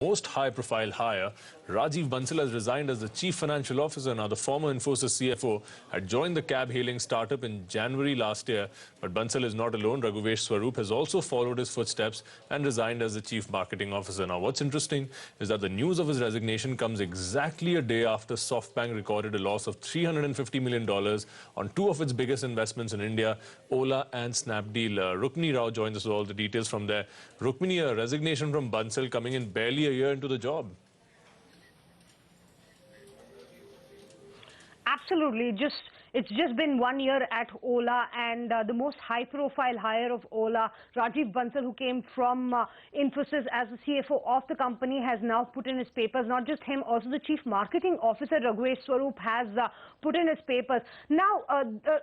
Most high-profile hire, Rajiv Bansal has resigned as the Chief Financial Officer. Now, the former Infosys CFO had joined the cab-hailing startup in January last year. But Bansal is not alone. Raghuvesh Swaroop has also followed his footsteps and resigned as the Chief Marketing Officer. Now, what's interesting is that the news of his resignation comes exactly a day after SoftBank recorded a loss of $350 million on two of its biggest investments in India, OLA and Snapdeal. Rukmini Rao joins us with all the details from there. Rukmini, a resignation from Bansal coming in barely a year into the job. Absolutely. It's just been 1 year at Ola, and the most high-profile hire of Ola, Rajiv Bansal, who came from Infosys as the CFO of the company, has now put in his papers. Not just him, also the Chief Marketing Officer, Raghuvesh Swaroop, has put in his papers. Now,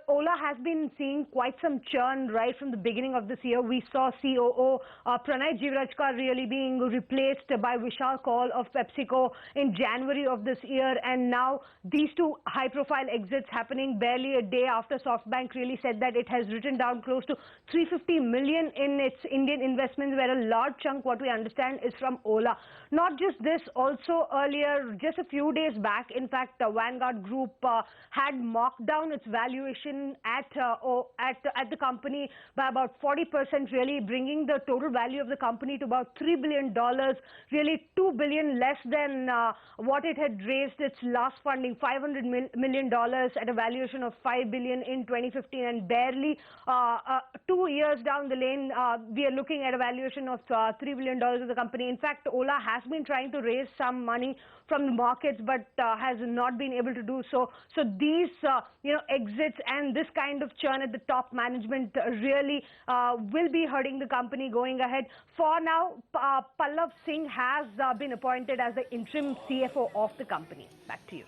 Ola has been seeing quite some churn right from the beginning of this year. We saw COO Pranay Jivrajkar really being replaced by Vishal Kaul of PepsiCo in January of this year, and now these two high-profile exits happening barely a day after SoftBank really said that it has written down close to $350 million in its Indian investments, where a large chunk, what we understand, is from Ola. Not just this, also earlier, just a few days back, in fact, the Vanguard Group had marked down its valuation at the company by about 40%, really bringing the total value of the company to about $3 billion, really $2 billion less than what it had raised its last funding, $500 million at a valuation of $5 billion in 2015, and barely 2 years down the lane, we are looking at a valuation of $3 billion of the company. In fact, Ola has been trying to raise some money from the markets, but has not been able to do so. So these, exits and this kind of churn at the top management really will be hurting the company going ahead. For now, Pallav Singh has been appointed as the interim CFO of the company. Back to you.